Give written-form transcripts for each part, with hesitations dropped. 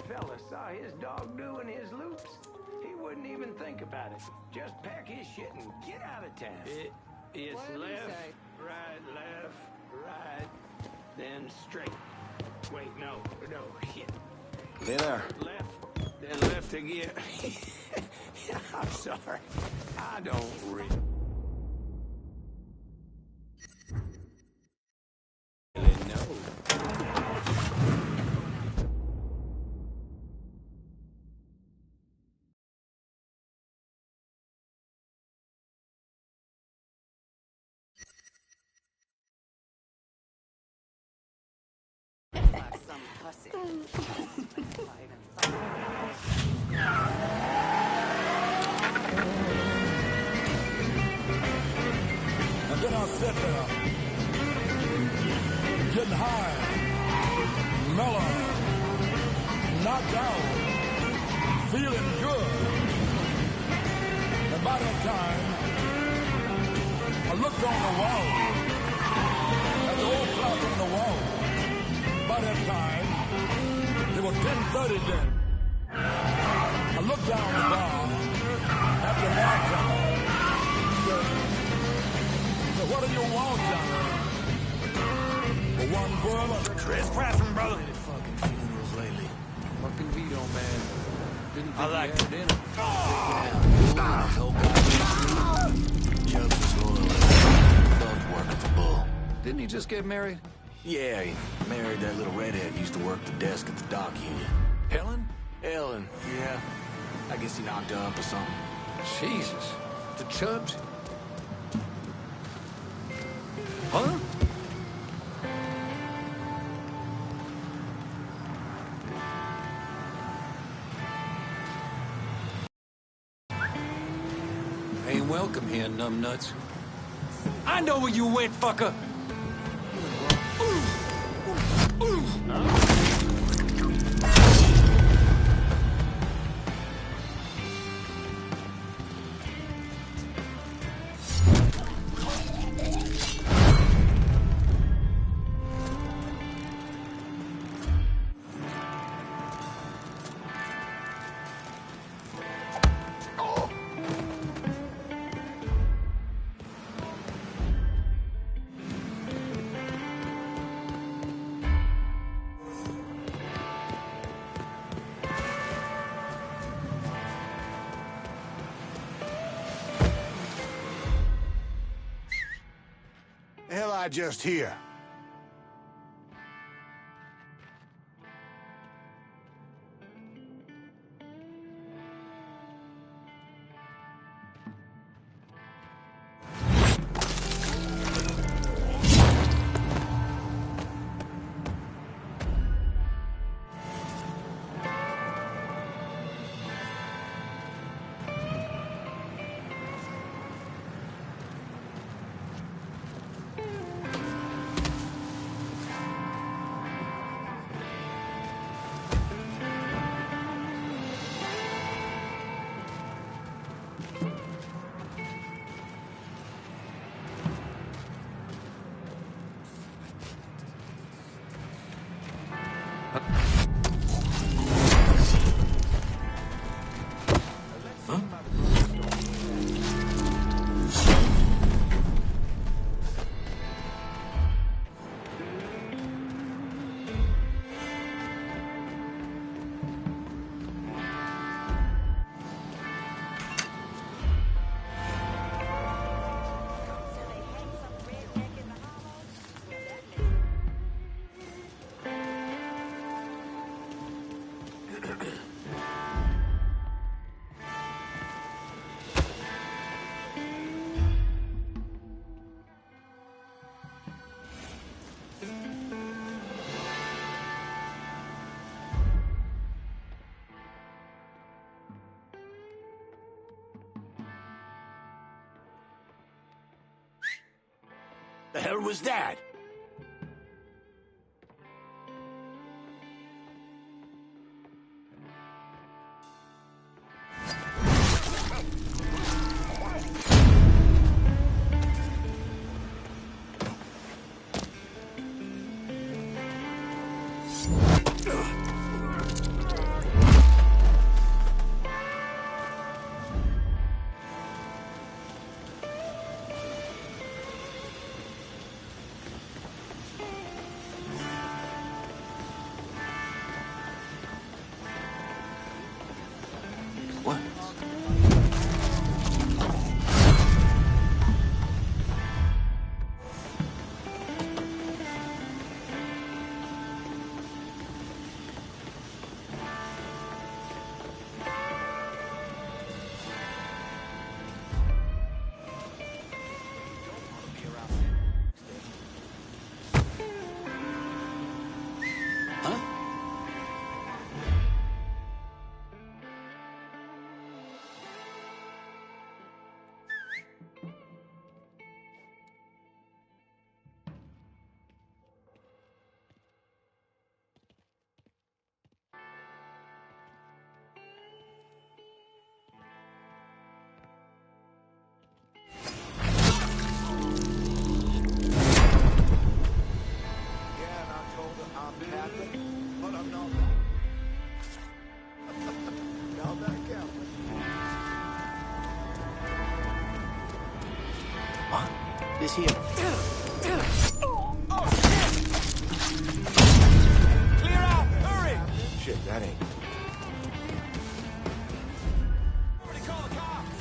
fella saw his dog doing his loops, he wouldn't even think about it. Just pack his shit and get out of town. It's left, right, then straight. Wait, no, shit. Hey there. Left, then left again. I'm sorry. I don't really know. Some pussy. And then I'll sit there, getting high, mellow, knocked out, feeling good. And by that time, I looked on the wall, at the old clock on the wall. By that time, it was 10:30 then. I looked down the bar at the bartender. Said, what do you want, Johnny? For one brother? Trespassing, brother. Fucking funerals lately. Fucking Vito, man. Didn't think I like he had dinner. Chubbs was loyal. Loved working for Bull. Didn't he just get married? Yeah, he married that little redhead who used to work the desk at the dock union. Helen? Ellen, yeah. I guess he knocked her up or something. Jesus. The Chubbs? Huh? Ain't welcome here, numbnuts. I know where you went, fucker! Hell, I just hear. The hell was that? This here. Clear out! Hurry! Shit, that ain't. Somebody call the cops!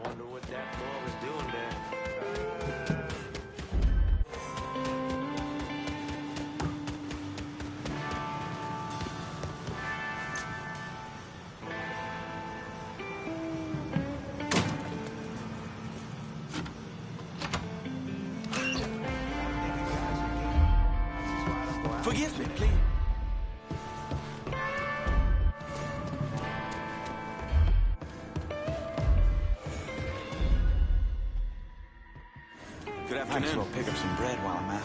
Wonder what that boy was doing there. Forgive me, please. Good Might as well pick up some bread while I'm out.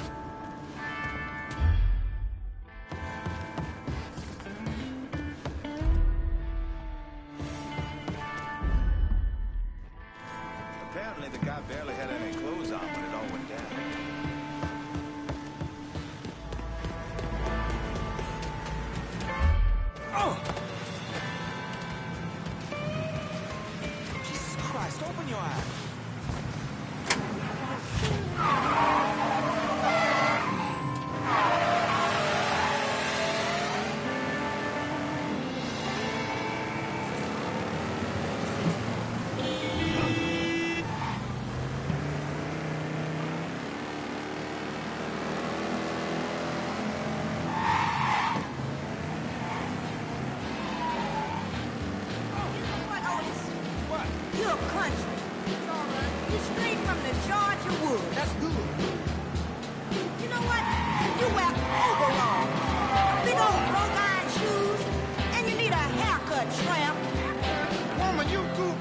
Apparently the guy barely had any clothes on when it all went down. Jesus Christ, open your eyes. You're country. You straight from the Georgia woods. That's good. You know what? You wear overalls, big old broke iron shoes, and you need a haircut, tramp. Woman, you too.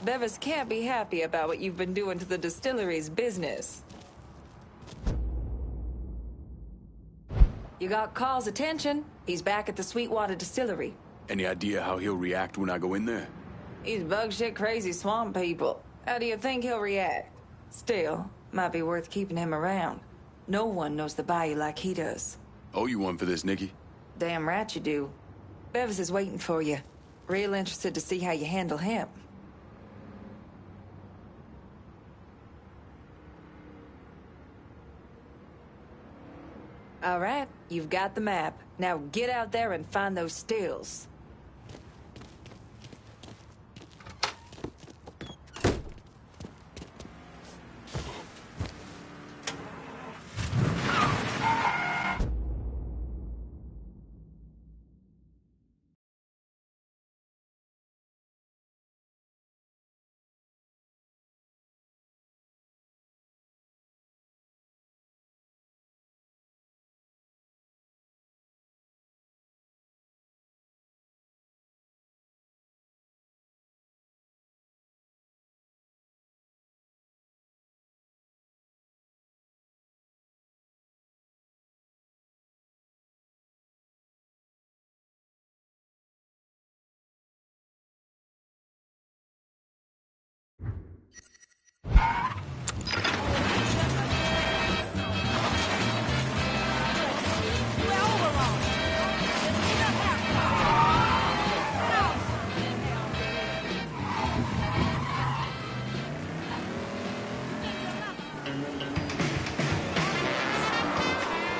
Bevis can't be happy about what you've been doing to the distillery's business. You got Carl's attention. He's back at the Sweetwater Distillery. Any idea how he'll react when I go in there? He's bug shit crazy swamp people. How do you think he'll react? Still, might be worth keeping him around. No one knows the bayou like he does. Owe you one for this, Nikki. Damn right you do. Bevis is waiting for you. Real interested to see how you handle him. All right, you've got the map. Now get out there and find those stills.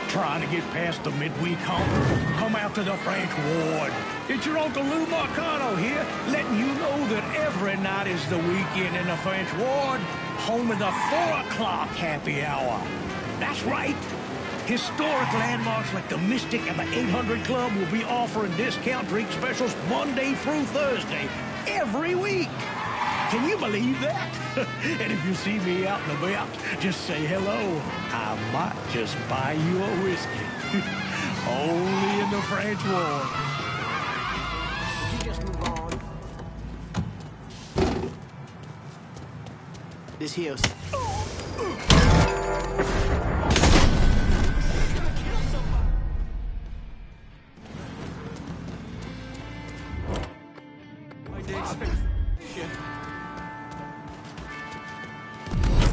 Trying to get past the midweek hump? Come out to the French Ward. It's your Uncle Lou Marcano here, letting you know that every night is the weekend in the French Ward, home of the 4 o'clock happy hour. That's right. Historic landmarks like the Mystic and the 800 Club will be offering discount drink specials Monday through Thursday, every week. Can you believe that? And if you see me out and about, just say hello. I might just buy you a whiskey. Only in the French Ward. Would you just move on? This heals. My day's spent shit.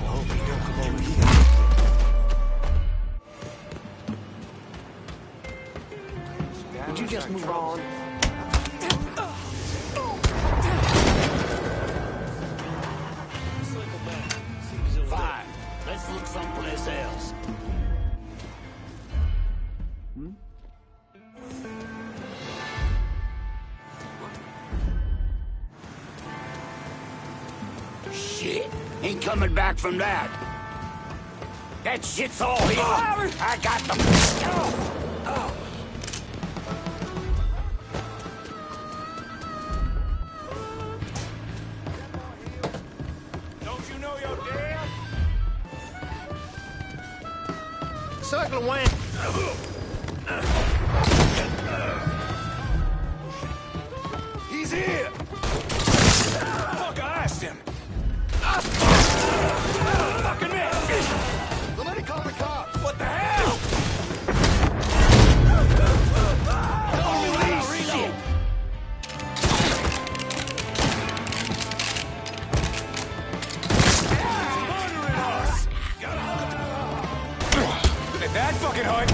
Hope you don't come over here. Would you just move on? Fine. Let's look someplace else. Shit. Ain't coming back from that. That shit's all here. I got them. Oh. Don't you know your dad? Circle went. He's here! Fuck, I asked him! Fucking man! Somebody call the cops. What the hell? Holy shit! Murdering us! At that fucking height!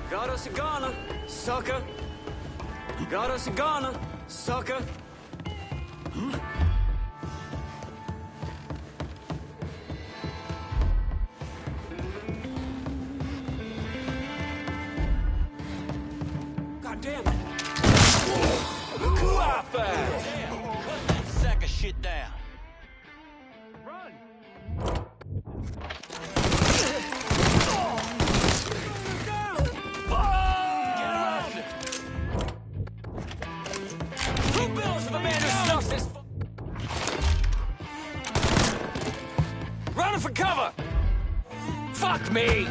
Got us a gunner, sucker. Got us a gunner, sucker. God damn it. Look who I found! Cut that sack of shit down. Two bills of a man who snuffs this. Running for cover. Fuck me.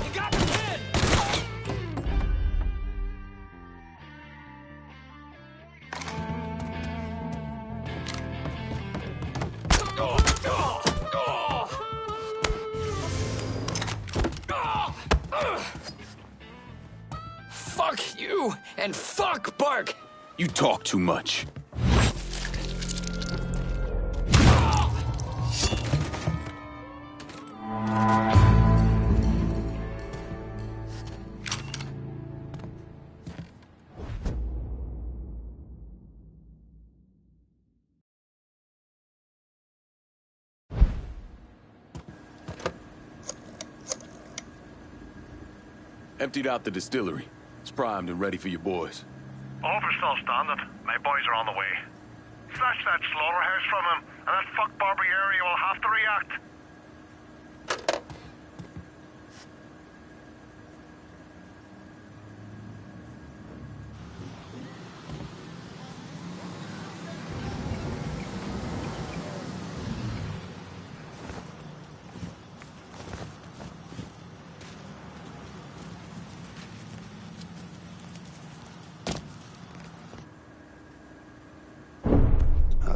You got me dead. Fuck you and fuck Burke. You talk too much. Emptied out the distillery. It's primed and ready for your boys. Over's still standing. My boys are on the way. Snatch that slaughterhouse from him, and that fuck Barbary area will have to react.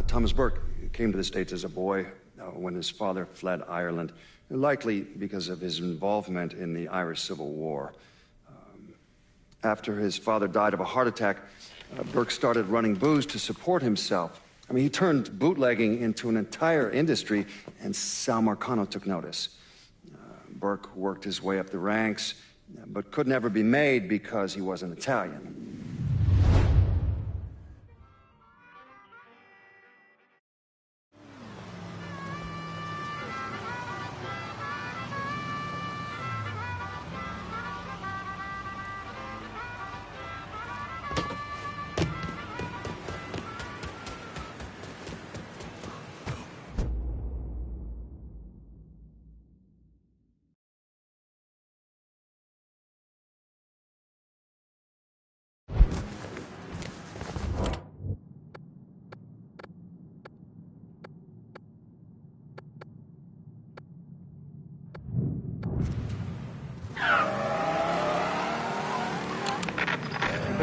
Thomas Burke came to the States as a boy when his father fled Ireland, likely because of his involvement in the Irish Civil War. After his father died of a heart attack, Burke started running booze to support himself. I mean, he turned bootlegging into an entire industry, and Sal Marcano took notice. Burke worked his way up the ranks, but could never be made because he wasn't Italian.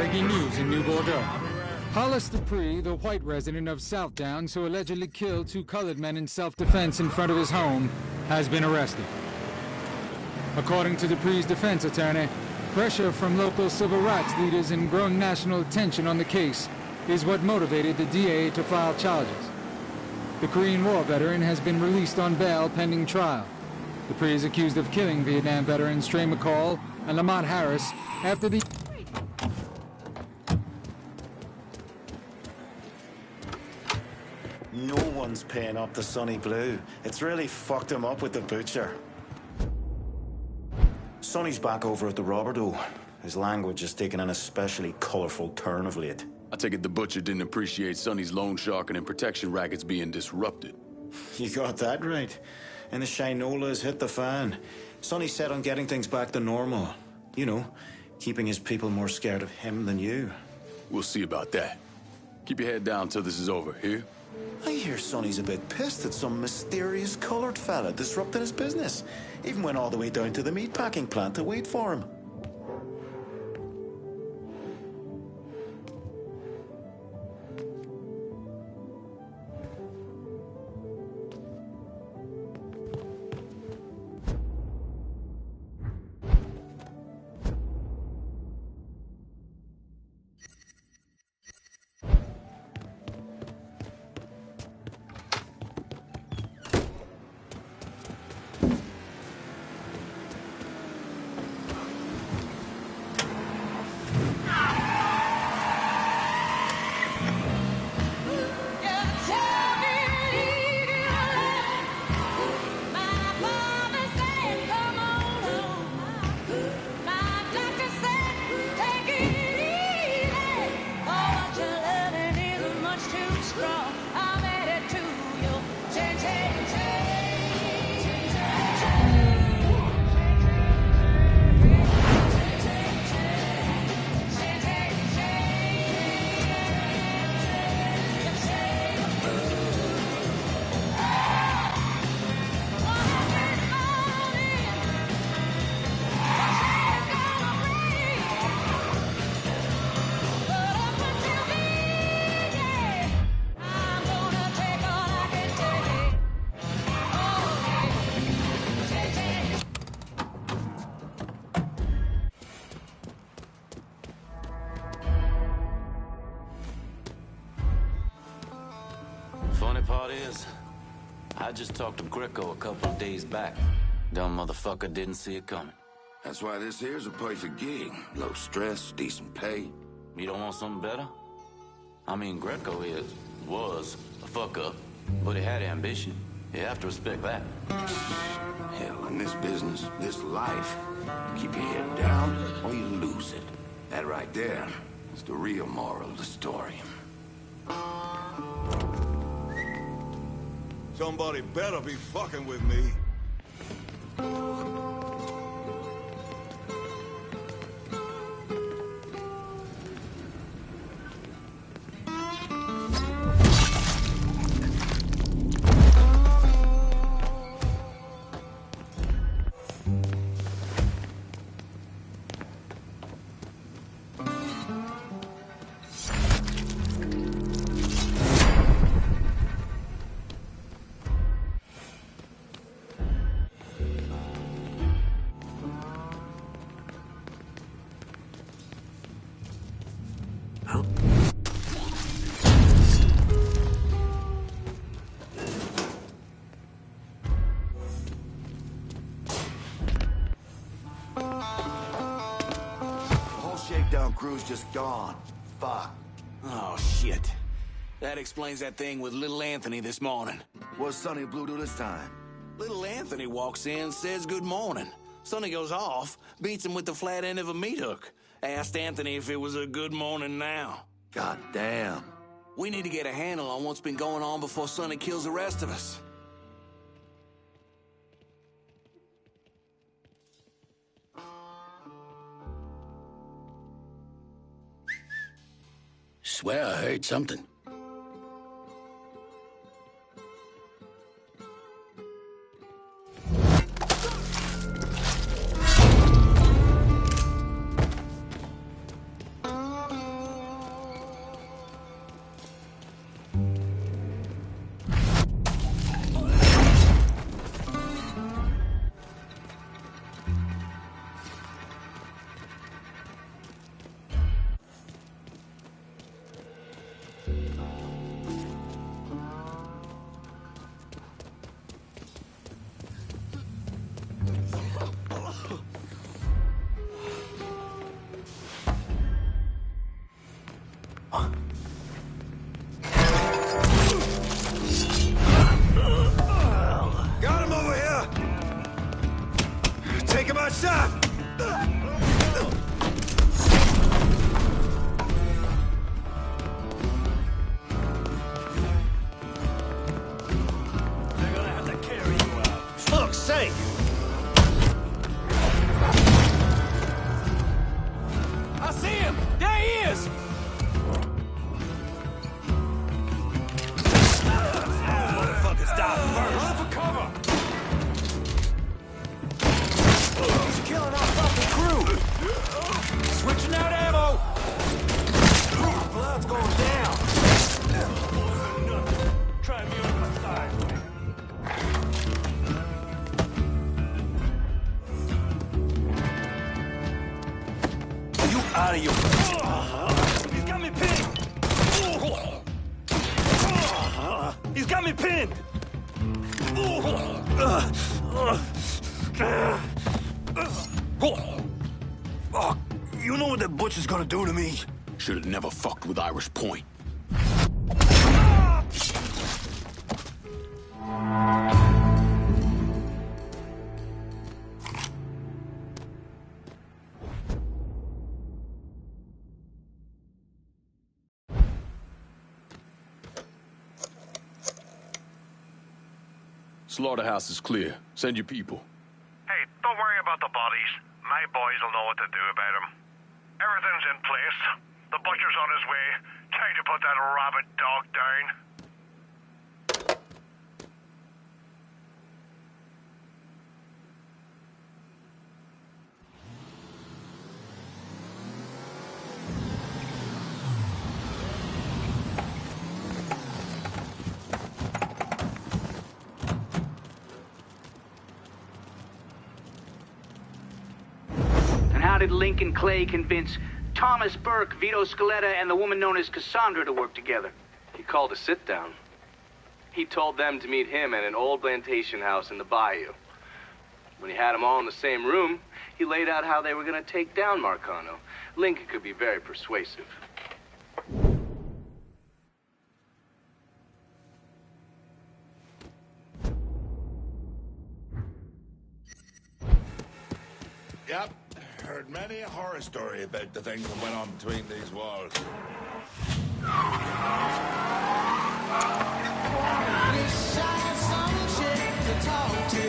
Breaking news in New Bordeaux. Hollis Dupree, the white resident of South Downs who allegedly killed 2 colored men in self-defense in front of his home, has been arrested. According to Dupree's defense attorney, pressure from local civil rights leaders and growing national attention on the case is what motivated the DA to file charges. The Korean War veteran has been released on bail pending trial. Dupree is accused of killing Vietnam veterans Trey McCall and Lamont Harris after the... No one's paying up the Sonny Blue. It's really fucked him up with the butcher. Sonny's back over at the Roberto. His language has taken an especially colourful turn of late. I take it the butcher didn't appreciate Sonny's loan sharking and protection rackets being disrupted. You got that right. And the Shinola has hit the fan. Sonny's set on getting things back to normal. You know, keeping his people more scared of him than you. We'll see about that. Keep your head down till this is over, here? I hear Sonny's a bit pissed at some mysterious coloured fella disrupting his business. Even went all the way down to the meatpacking plant to wait for him. Funny part is, I just talked to Greco a couple of days back. Dumb motherfucker didn't see it coming. That's why this here's a perfect gig. Low stress, decent pay. You don't want something better? I mean, Greco was a fuck-up, but he had ambition. You have to respect that. Hell, in this business, this life, keep your head down or you lose it. That right there is the real moral of the story. Somebody better be fucking with me. Crew's just gone. Fuck. Oh, shit. That explains that thing with little Anthony this morning. What's Sonny Blue do this time? Little Anthony walks in, says good morning. Sonny goes off, beats him with the flat end of a meat hook. Asked Anthony if it was a good morning now. God damn. We need to get a handle on what's been going on before Sonny kills the rest of us. Swear I heard something. What's up? They're gonna have to carry you out. Fuck's sake! I see him! There he is! Motherfuckers die first. Run for cover! He's killing our fucking crew! Switching out ammo! Blood's going down! Try me on the side. You out of your... He's got me pinned! He's got me pinned! Fuck! You know what that butcher's gonna do to me? Should have never fucked with Irish Point. Slaughterhouse is clear. Send your people. Hey, don't worry about the bodies. My boys will know what to do about them. Everything's in place. The butcher's on his way. Time to put that rabid dog down. How did Lincoln Clay convince Thomas Burke, Vito Scaletta, and the woman known as Cassandra to work together? He called a sit-down. He told them to meet him at an old plantation house in the bayou. When he had them all in the same room, he laid out how they were going to take down Marcano. Lincoln could be very persuasive. Yep. Heard many a horror story about the things that went on between these walls. Wish I had some chick to talk to.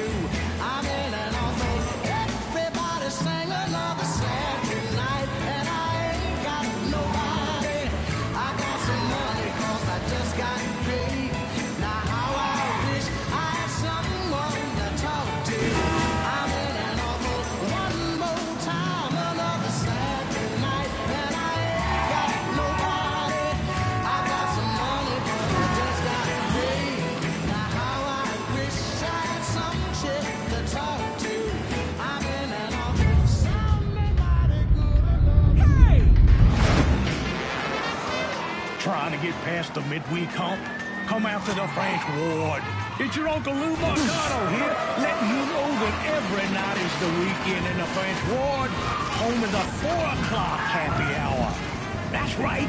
I'm in an awful. Everybody sang another sad night, and I ain't got nobody. I got some money 'cause I just got paid. Now how I wish I had someone to talk to. I'm in an awful. One more time, another sad night, and I ain't got nobody. I got some money, but I just got paid. Now how I wish I had some chick to talk to. I'm in an awful. Somebody good. Hey! Trying to get past the midweek hump? Come out to the French Ward. It's your Uncle Lou Marcano here, letting you know that every night is the weekend in the French Ward, home of the 4 o'clock happy hour. That's right.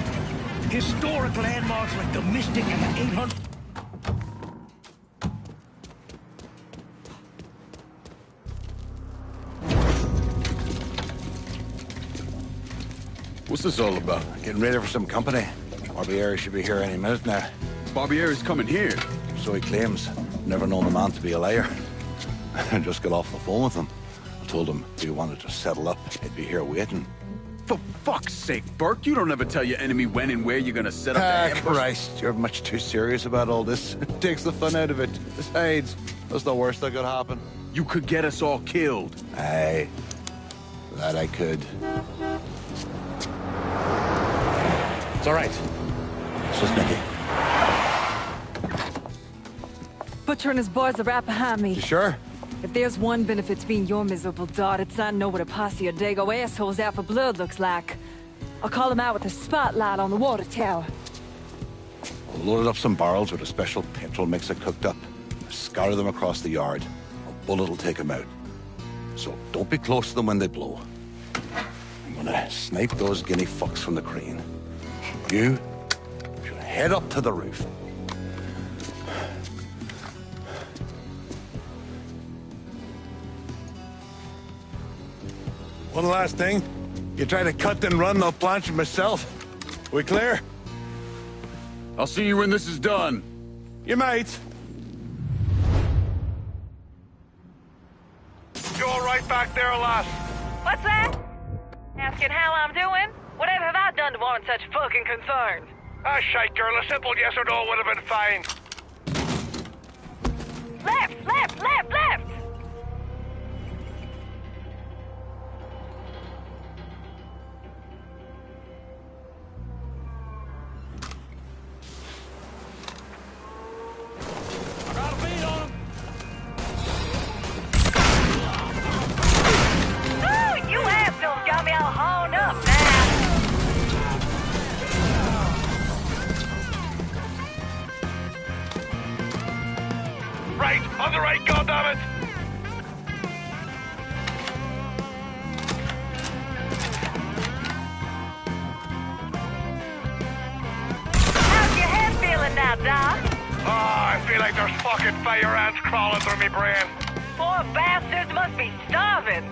Historic landmarks like the Mystic and the 800... What's this all about? Getting ready for some company. Barbieri should be here any minute now. Barbieri's coming here. So he claims. Never known the man to be a liar. I just got off the phone with him. I told him if he wanted to settle up, he'd be here waiting. For fuck's sake, Burke, you don't ever tell your enemy when and where you're gonna set up the ambush. Christ, you're much too serious about all this. It takes the fun out of it. Besides, that's the worst that could happen. You could get us all killed. Aye, that I could. It's all right. It's just Nicky. Butcher and his boys are right behind me. You sure? If there's one benefit to being your miserable dot, it's I know what a posse of Dago assholes out for blood looks like. I'll call them out with a spotlight on the water tower. We'll load up some barrels with a special petrol mixer cooked up. Scatter them across the yard. A bullet will take them out. So don't be close to them when they blow. I'm gonna snipe those guinea fucks from the crane. You should head up to the roof. One last thing. You try to cut and run, I'll planch it myself. We clear? I'll see you when this is done. You might. You all right back there, lass? What's that? Asking how I'm doing? Whatever have I done to warrant such fucking concern? Ah, shite, girl. A simple yes or no would have been fine. Left, left, left, left! Right, on the right, goddammit! How's your head feeling now, Doc? Oh, I feel like there's fucking fire ants crawling through me brain. Poor bastards must be starving.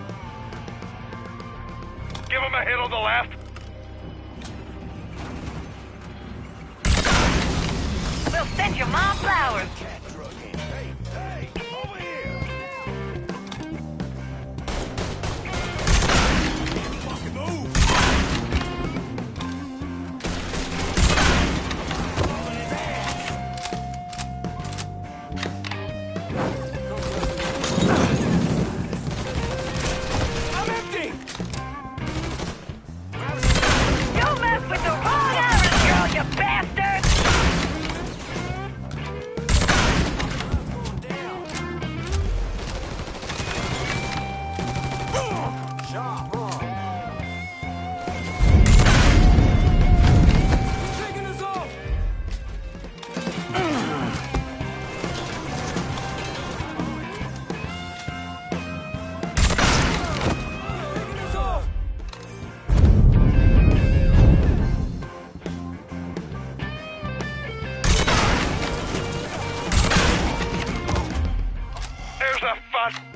Give him a hit on the left. We'll send your mom flowers.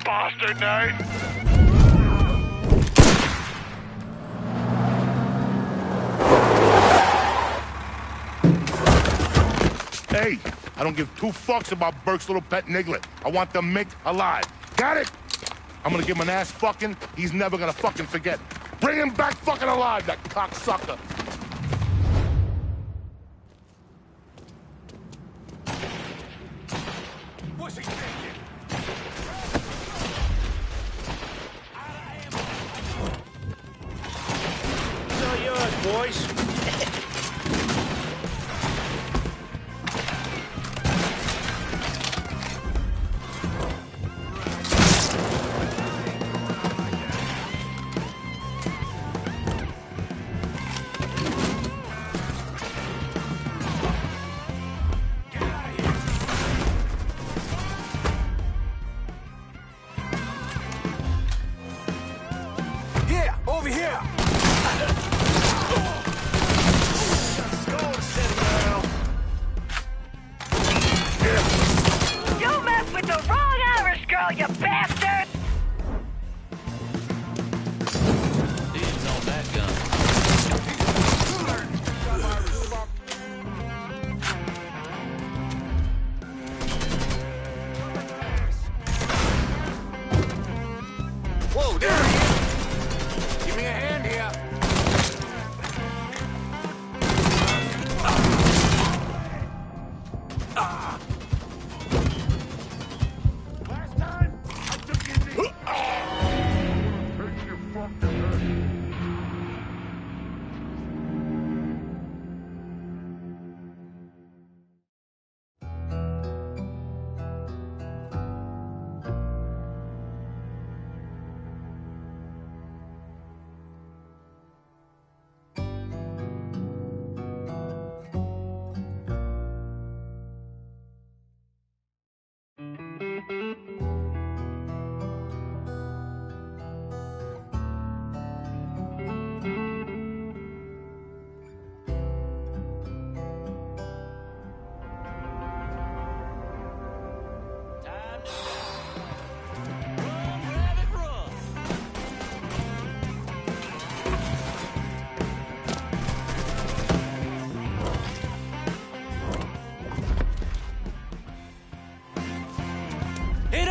Bastard now! Hey, I don't give two fucks about Burke's little pet Niglet. I want the Mick alive. Got it? I'm gonna give him an ass fucking. He's never gonna fucking forget. Bring him back fucking alive, that cocksucker. What's he thinking? It's all yours, boys.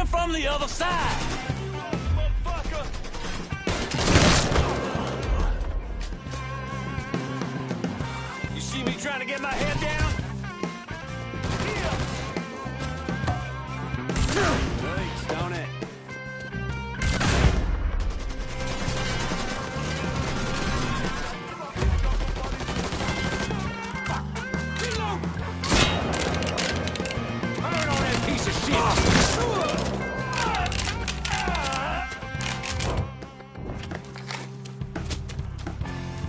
from the other side! You see me trying to get my head down? Thanks, don't it? Turn on that piece of shit!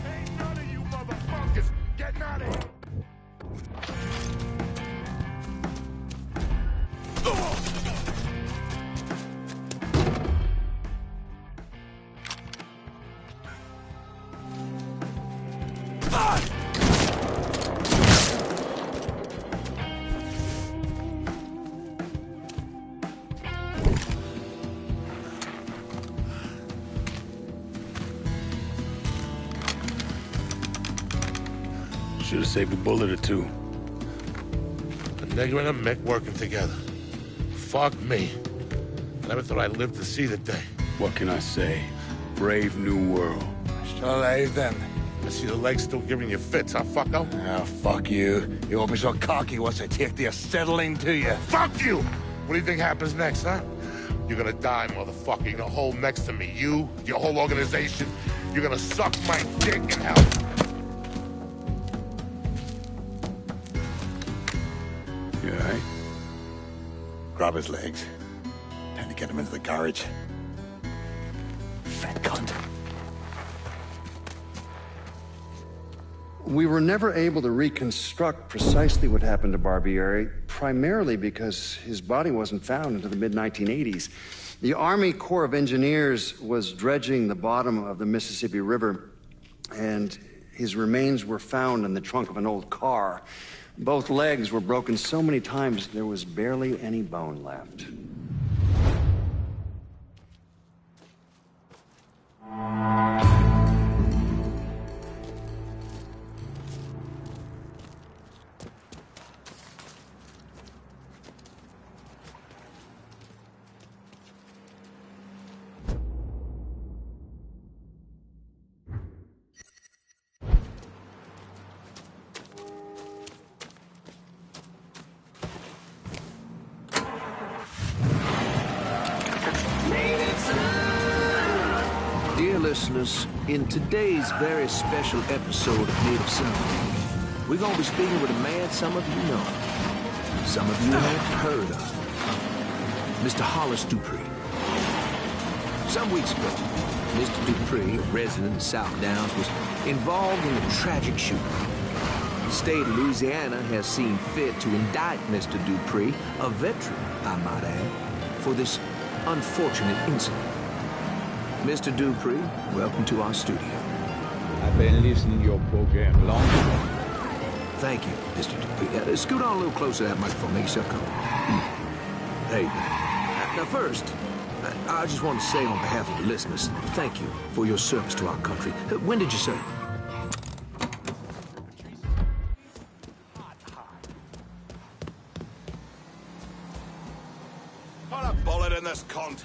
Ain't none of you motherfuckers getting out of here! Should have saved a bullet or two. A nigger and a Mick working together. Fuck me. I never thought I'd live to see the day. What can I say? Brave new world. Still alive then? I see the legs still giving you fits, huh, fucko? Ah, fuck you. You won't be so cocky once I take the acetylene to you. Fuck you! What do you think happens next, huh? You're gonna die, motherfucker. You're gonna hold next to me. You, your whole organization, you're gonna suck my dick in hell. You all right? Grab his legs. Time to get him into the garage. Fat cunt. We were never able to reconstruct precisely what happened to Barbieri, primarily because his body wasn't found until the mid-1980s. The Army Corps of Engineers was dredging the bottom of the Mississippi River, and his remains were found in the trunk of an old car. Both legs were broken so many times there was barely any bone left. Dear listeners, in today's very special episode of Native Sound, we're going to be speaking with a man some of you know, some of you have heard of, Mr. Hollis Dupree. Some weeks ago, Mr. Dupree, a resident of South Downs, was involved in a tragic shooting. The state of Louisiana has seen fit to indict Mr. Dupree, a veteran, I might add, for this unfortunate incident. Mr. Dupree, welcome to our studio. I've been listening to your program long enough. Thank you, Mr. Dupree. Scoot on a little closer to that microphone. Make yourself comfortable. There you go. Now, first, I just want to say on behalf of the listeners, thank you for your service to our country. When did you serve? Put a bullet in this cunt.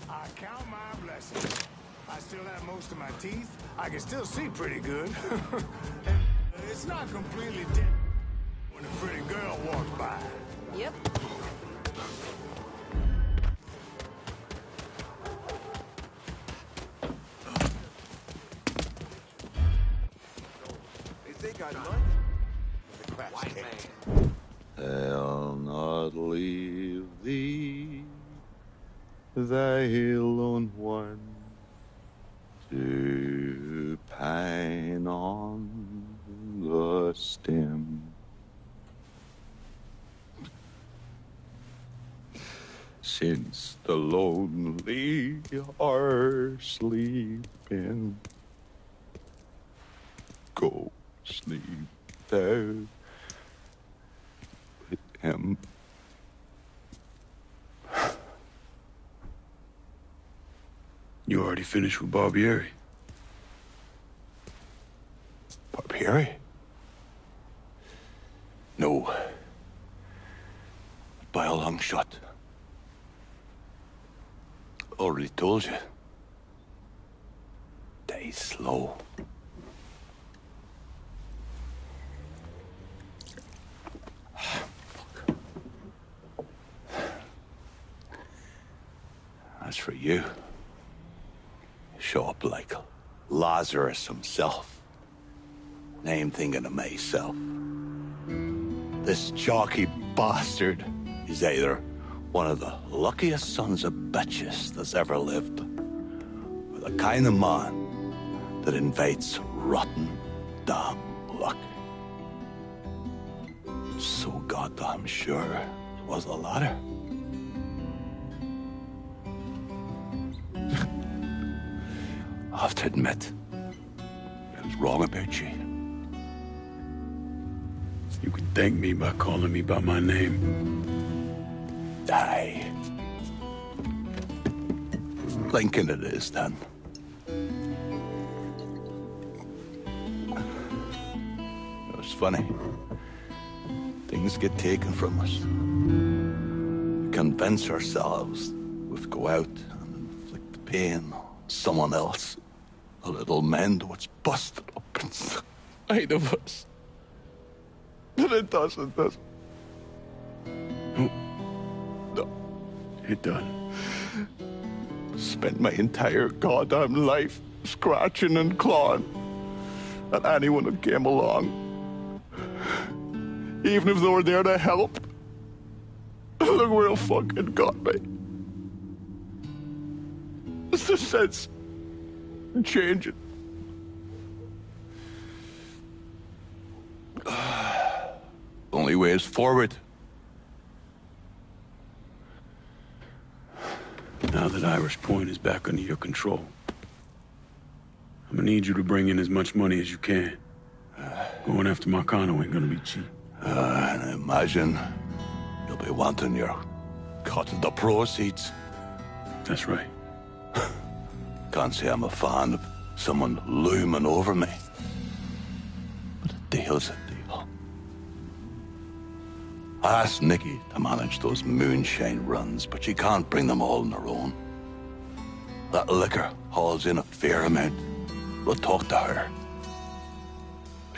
I count my blessings. I still have most of my teeth. I can still see pretty good. And it's not completely dead when a pretty girl walks by. Yep. They think I like the crap's cake. I'll not leave thee, thy lone one, to pine on the stem. Since the lonely are sleeping, go sleep there with him. You already finished with Barbieri? Barbieri? No. shut. Already told you. Die slow. As for you, show up like Lazarus himself. Name thinking of myself. This jockey bastard is either one of the luckiest sons of bitches that's ever lived, or the kind of man that invites rotten damn luck. So goddamn sure it was the latter. I have to admit, I was wrong about you. You can thank me by calling me by my name. Die. Lincoln it is, then. It's funny. Things get taken from us. We convince ourselves we've go out and inflict the pain on someone else. A little mend what's busted up inside of us. But it doesn't, does it? No. It doesn't. Spent my entire goddamn life scratching and clawing at anyone who came along. Even if they were there to help. Look where it fucking got me. It's the sense changing. Only way is forward. Now that Irish Point is back under your control, I'm gonna need you to bring in as much money as you can. Going after Marcano ain't gonna be cheap. And I imagine you'll be wanting your cut of the proceeds. That's right. Can't say I'm a fan of someone looming over me. But a deal's a deal. I asked Nikki to manage those moonshine runs, but she can't bring them all on her own. That liquor hauls in a fair amount. We'll talk to her.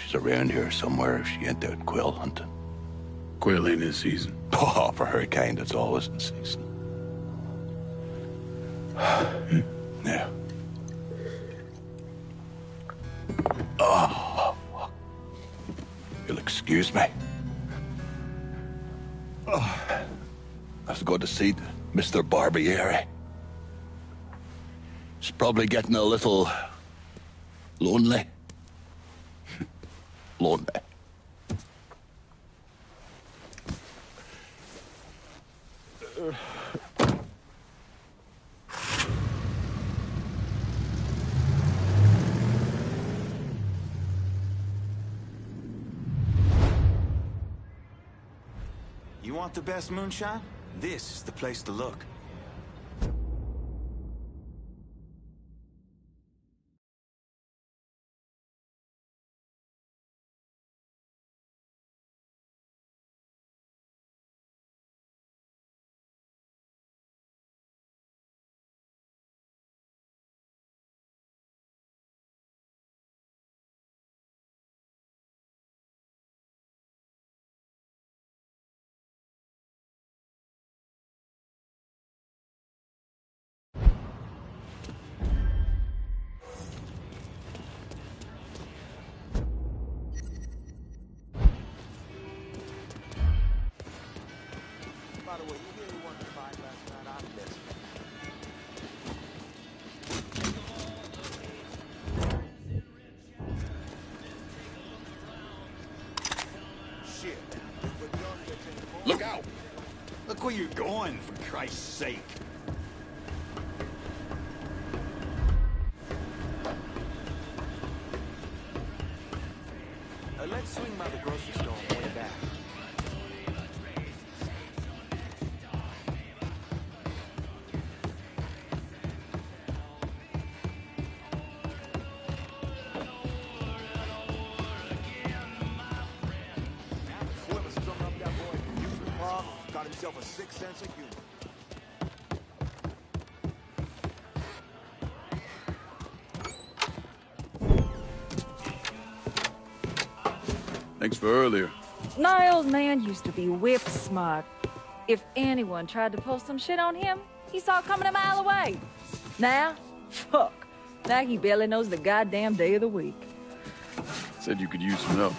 She's around here somewhere if she ain't out quail hunting. Quail ain't in season. Oh, for her kind, it's always in season. Yeah. Oh, you'll excuse me. Oh, I have to go to see Mr. Barbieri. He's probably getting a little lonely. Lonely. You want the best moonshine? This is the place to look. By the way, you hear who won the fight last night? I'm listening. Shit. Look out! Look where you're going, for Christ's sake. Let's swing by the grocery store on the way back. yourself a sixth sense of humor. Thanks for earlier. My old man used to be whip smart. If anyone tried to pull some shit on him, he saw it coming a mile away. Now, fuck. Now he barely knows the goddamn day of the week. Said you could use some help.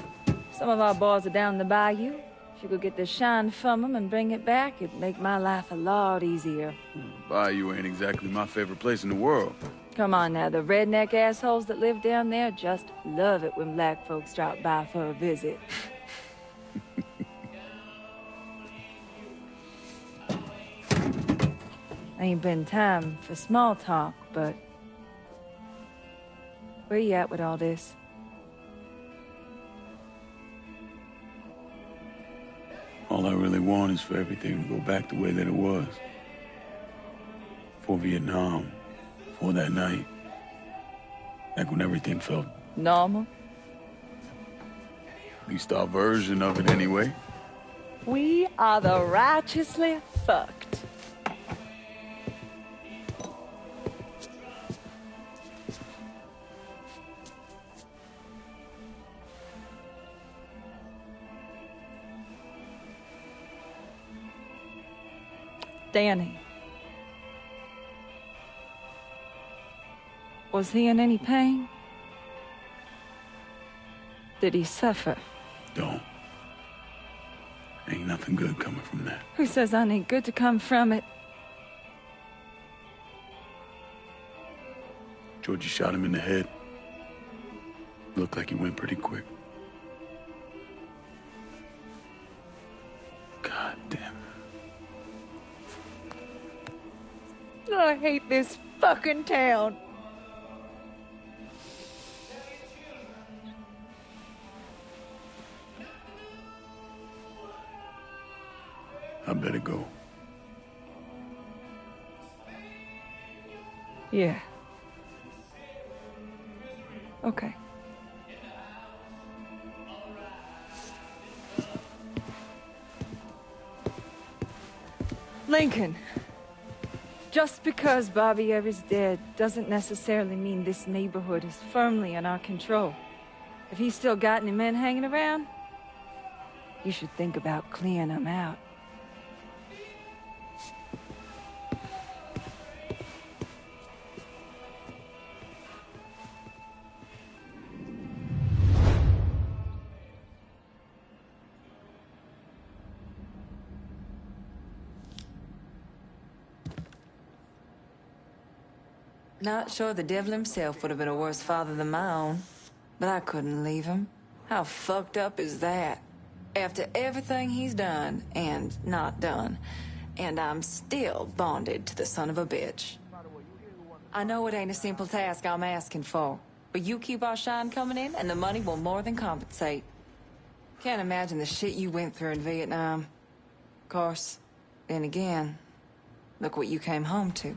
Some of our boys are down in the bayou. If you could get the shine from them and bring it back, it'd make my life a lot easier. Bayou ain't exactly my favorite place in the world. Come on now, the redneck assholes that live down there just love it when black folks drop by for a visit. Ain't been time for small talk, but where you at with all this? All I really want is for everything to go back the way that it was. Before Vietnam, before that night. Back when everything felt normal. At least our version of it anyway. We are the righteously fucked. Danny. Was he in any pain? Did he suffer? Don't. Ain't nothing good coming from that. Who says I ain't good to come from it? Georgie shot him in the head. Looked like he went pretty quick. God damn it. I hate this fucking town. I better go. Yeah. Okay. Lincoln. Just because Bobby Ever's dead doesn't necessarily mean this neighborhood is firmly in our control. If he's still got any men hanging around, you should think about clearing them out. Not sure the devil himself would have been a worse father than my own. But I couldn't leave him. How fucked up is that? After everything he's done and not done. And I'm still bonded to the son of a bitch. I know it ain't a simple task I'm asking for. But you keep our shine coming in and the money will more than compensate. Can't imagine the shit you went through in Vietnam. Of course, then again, look what you came home to.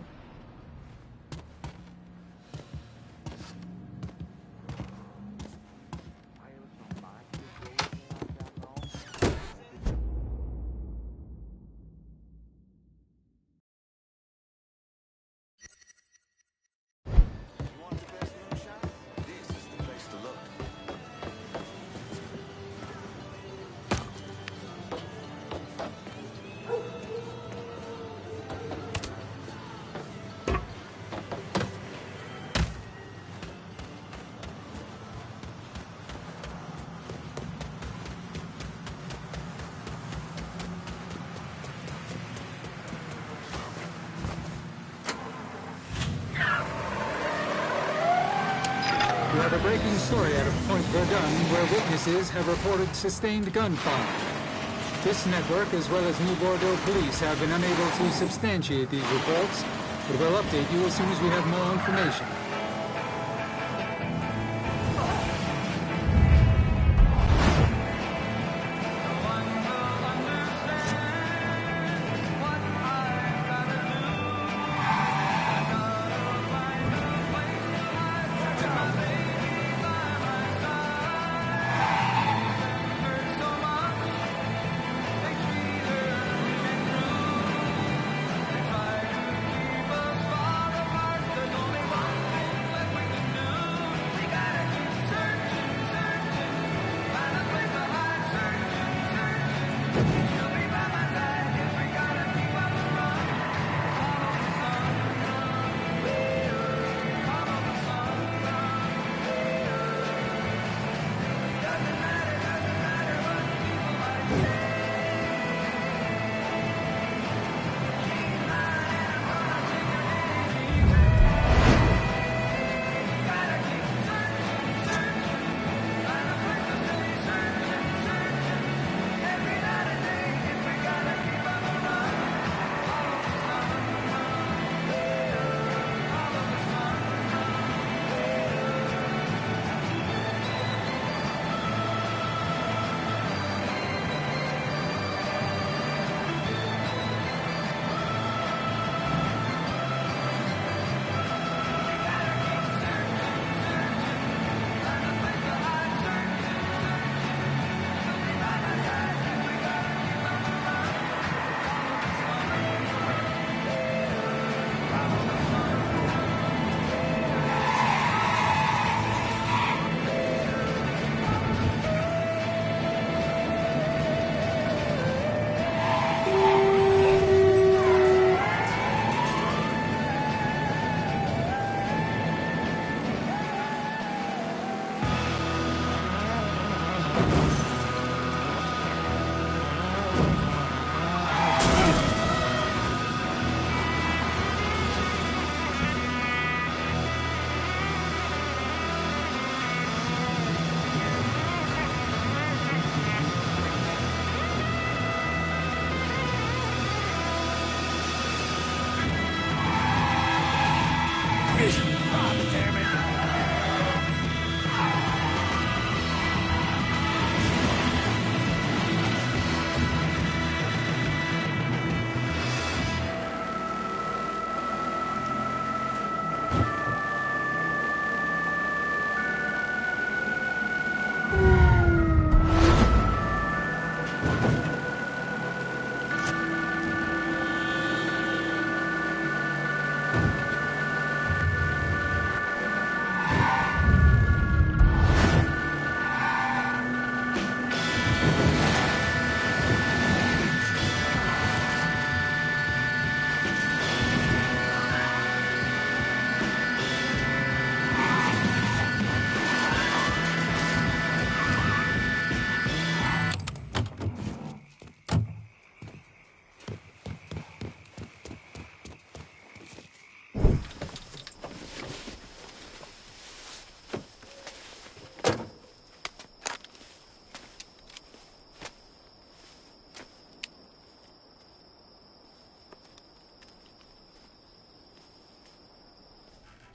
We have a breaking story out of Point Verdun where witnesses have reported sustained gunfire. This network, as well as New Bordeaux police, have been unable to substantiate these reports, but we'll update you as soon as we have more information.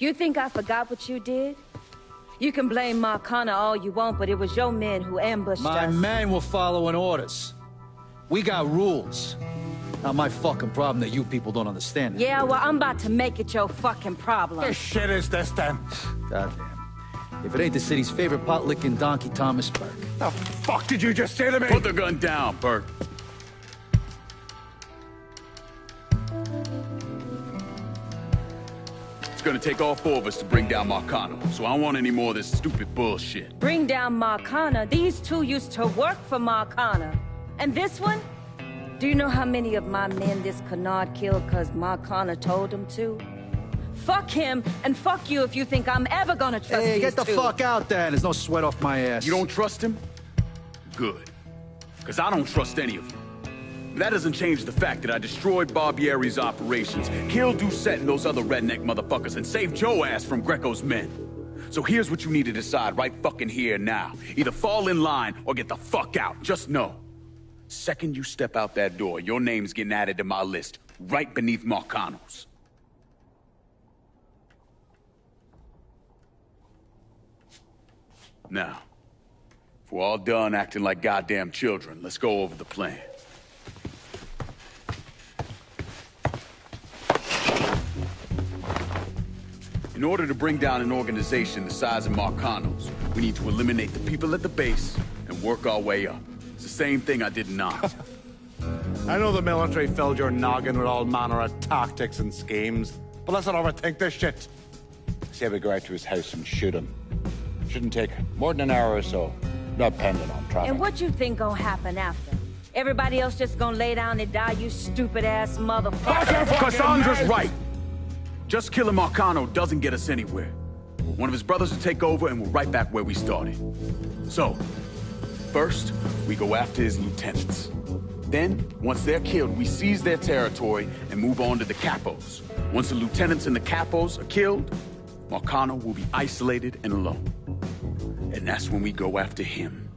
You think I forgot what you did? You can blame Marcana all you want, but it was your men who ambushed us. My men were following orders. We got rules. Not my fucking problem that you people don't understand it. Yeah, well, I'm about to make it your fucking problem. What shit is this, then? Goddamn. If it ain't the city's favorite pot-licking donkey, Thomas Burke. The fuck did you just say to me? Put the gun down, Burke. It's gonna take all four of us to bring down Marcano, so I don't want any more of this stupid bullshit. Bring down Marcana? These two used to work for Marcana. And this one? Do you know how many of my men this canard killed because Marcana told him to? Fuck him, and fuck you if you think I'm ever gonna trust these two. Hey, get the fuck out then. There's no sweat off my ass. You don't trust him? Good. Because I don't trust any of you. That doesn't change the fact that I destroyed Barbieri's operations, killed Doucette and those other redneck motherfuckers, and saved Joe ass from Greco's men. So here's what you need to decide right fucking here now. Either fall in line or get the fuck out. Just know. Second you step out that door, your name's getting added to my list, right beneath Marcano's. Now, if we're all done acting like goddamn children, let's go over the plan. In order to bring down an organization the size of Marcano's, we need to eliminate the people at the base and work our way up. It's the same thing I did in Nantes. I know the military filled your noggin with all manner of tactics and schemes, but let's not overthink this shit. Say we go out to his house and shoot him. Shouldn't take more than an hour or so, depending on traffic. And what you think gonna happen after? Everybody else just gonna lay down and die, you stupid-ass motherfucker? Cassandra's right. Just killing Marcano doesn't get us anywhere. One of his brothers will take over and we're right back where we started. So, first, we go after his lieutenants. Then, once they're killed, we seize their territory and move on to the capos. Once the lieutenants and the capos are killed, Marcano will be isolated and alone. And that's when we go after him.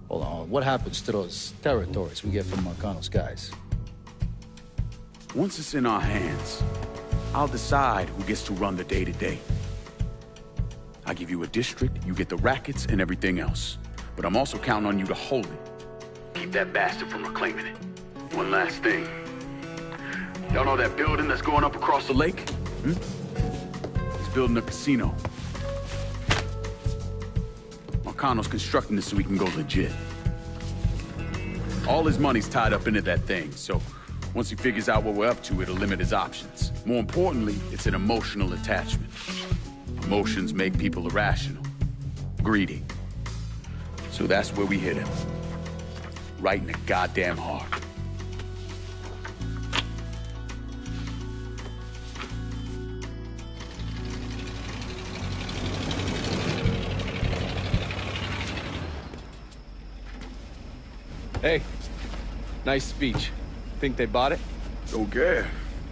Hold on, what happens to those territories we get from Marcano's guys? Once it's in our hands, I'll decide who gets to run the day-to-day. I give you a district, you get the rackets and everything else. But I'm also counting on you to hold it. Keep that bastard from reclaiming it. One last thing. Y'all know that building that's going up across the lake? He's building a casino. Marcano's constructing this so we can go legit. All his money's tied up into that thing, so once he figures out what we're up to, it'll limit his options. More importantly, it's an emotional attachment. Emotions make people irrational, greedy. So that's where we hit him. Right in the goddamn heart. Hey, nice speech. Think they bought it? Okay.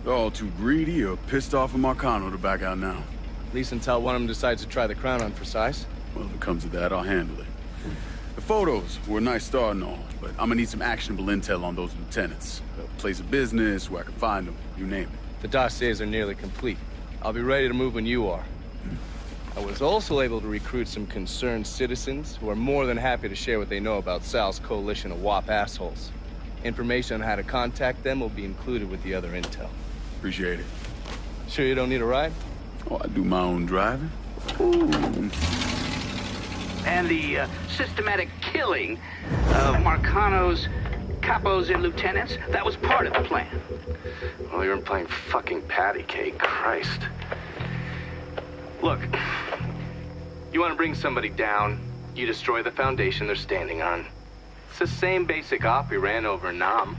They're all too greedy or pissed off at Marcano to back out now. At least until one of them decides to try the crown on Versailles. Well, if it comes to that, I'll handle it. The photos were a nice start and all, but I'm gonna need some actionable intel on those lieutenants. A place of business, where I can find them, you name it. The dossiers are nearly complete. I'll be ready to move when you are. I was also able to recruit some concerned citizens who are more than happy to share what they know about Sal's coalition of WAP assholes. Information on how to contact them will be included with the other intel. Appreciate it. Sure you don't need a ride? Oh, I do my own driving. And the systematic killing of Marcano's capos and lieutenants, that was part of the plan. Well, you're playing fucking patty cake, Christ. Look, you want to bring somebody down, you destroy the foundation they're standing on. It's the same basic op we ran over Nam.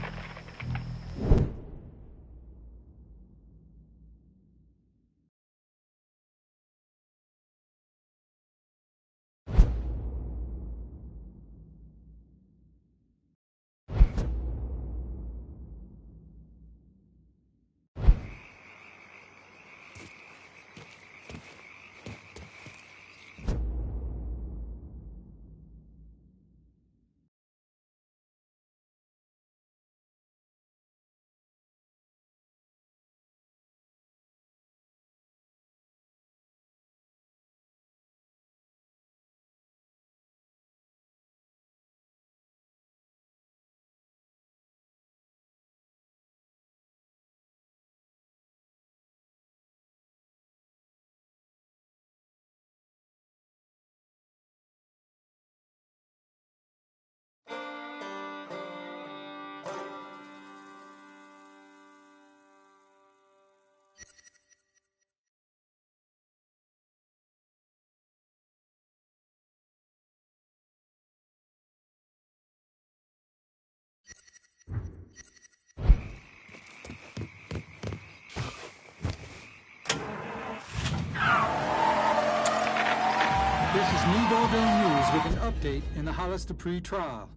New Bordeaux News with an update in the Hollister pre-trial.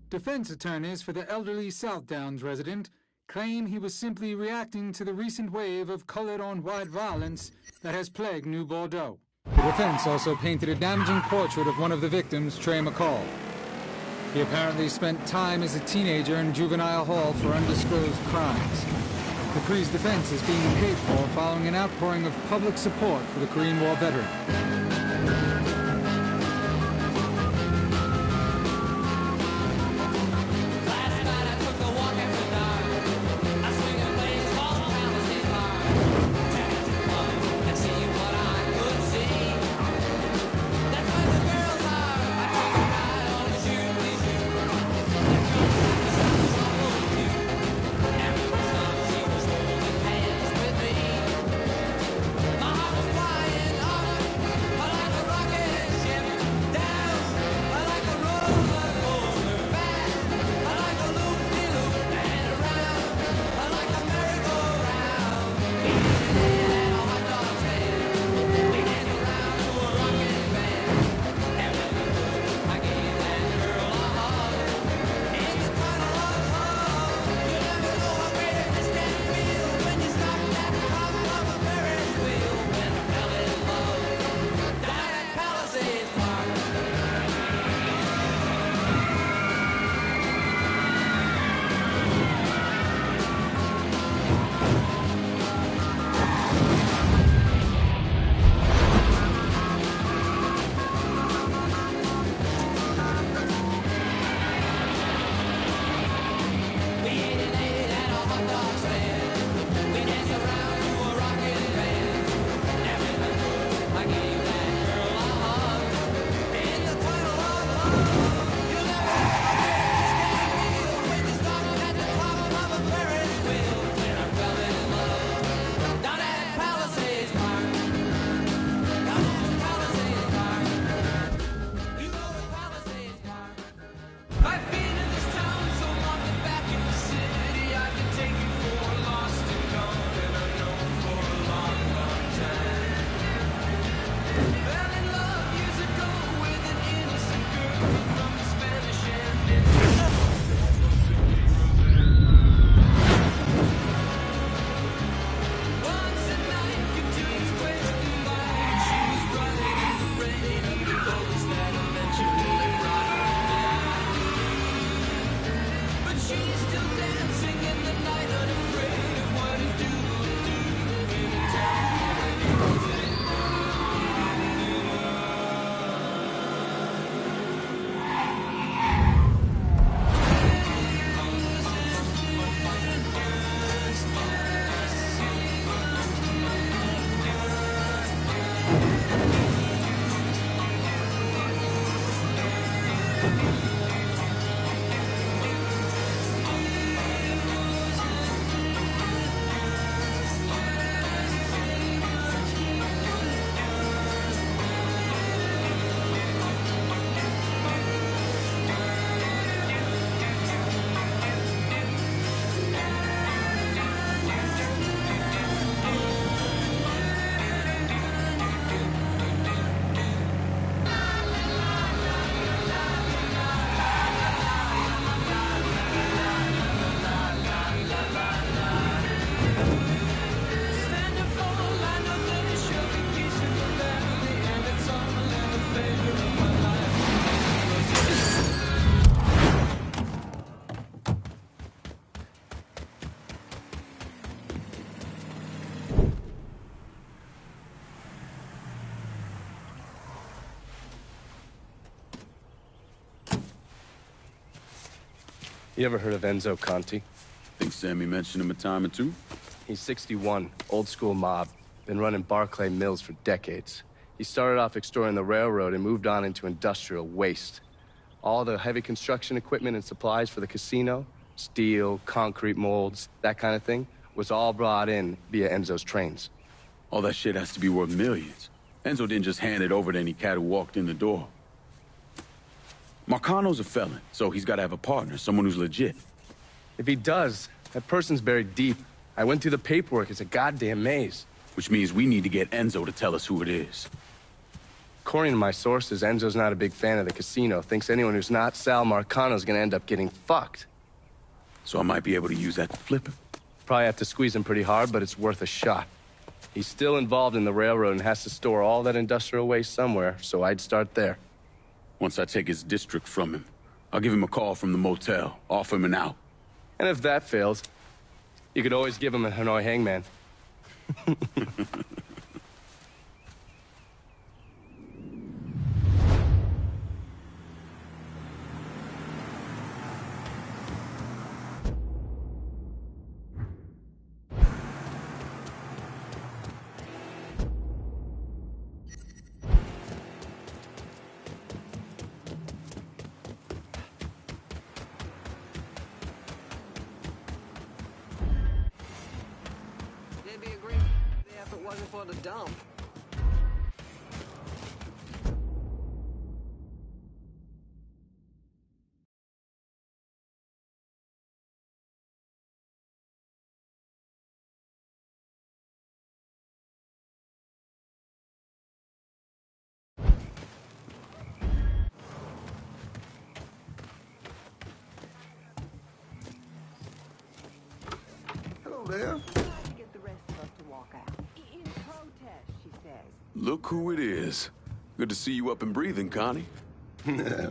Defense attorneys for the elderly South Downs resident claim he was simply reacting to the recent wave of colored-on-white violence that has plagued New Bordeaux. The defense also painted a damaging portrait of one of the victims, Trey McCall. He apparently spent time as a teenager in juvenile hall for undisclosed crimes. Dupree's defense is being paid for following an outpouring of public support for the Korean War veteran. You ever heard of Enzo Conti? Think Sammy mentioned him a time or two? He's 61, old school mob. Been running Barclay Mills for decades. He started off extorting the railroad and moved on into industrial waste. All the heavy construction equipment and supplies for the casino, steel, concrete molds, that kind of thing, was all brought in via Enzo's trains. All that shit has to be worth millions. Enzo didn't just hand it over to any cat who walked in the door. Marcano's a felon, so he's got to have a partner, someone who's legit. If he does, that person's buried deep. I went through the paperwork. It's a goddamn maze. Which means we need to get Enzo to tell us who it is. According to my sources, Enzo's not a big fan of the casino. Thinks anyone who's not Sal Marcano's gonna end up getting fucked. So I might be able to use that to flip him. Probably have to squeeze him pretty hard, but it's worth a shot. He's still involved in the railroad and has to store all that industrial waste somewhere, so I'd start there. Once I take his district from him, I'll give him a call from the motel, offer him an out. And if that fails, you could always give him a Hanoi hangman. For the dump. Hello there. Get the rest of us to walk out. In protest, she says. Look who it is. Good to see you up and breathing, Connie.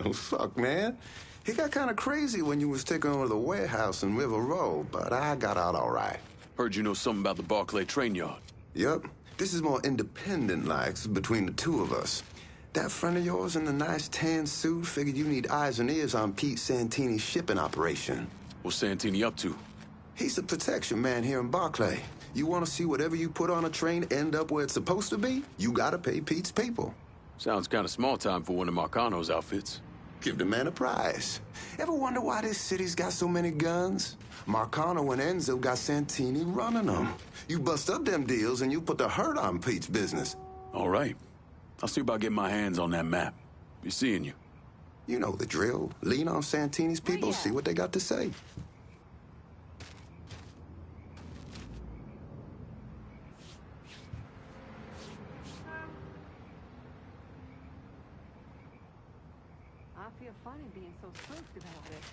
Oh, fuck, man. He got kind of crazy when you was taking over the warehouse in River Road, but I got out all right. Heard you know something about the Barclay train yard. Yep. This is more independent-like between the two of us. That friend of yours in the nice tan suit figured you need eyes and ears on Pete Santini's shipping operation. What's Santini up to? He's the protection man here in Barclay. You want to see whatever you put on a train end up where it's supposed to be? You gotta pay Pete's people. Sounds kind of small time for one of Marcano's outfits. Give the man a prize. Ever wonder why this city's got so many guns? Marcano and Enzo got Santini running them. You bust up them deals and you put the hurt on Pete's business. All right. I'll see about getting my hands on that map. Be seeing you. You know the drill. Lean on Santini's people, see what they got to say. I feel funny being so spooked about this.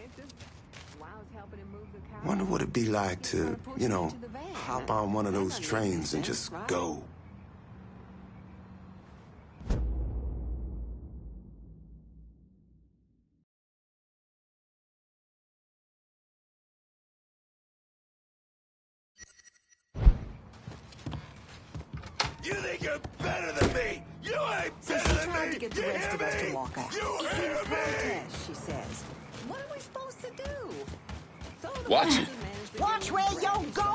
Ain't this Wow's helping him move the car? Wonder what it'd be like to, you know, hop on one of those trains and just go. You think you're better than me? You ain't better than me! To get the rest of us to walk out. You hear me? Protest, she says. What are we supposed to do? Watch it. Watch where you go!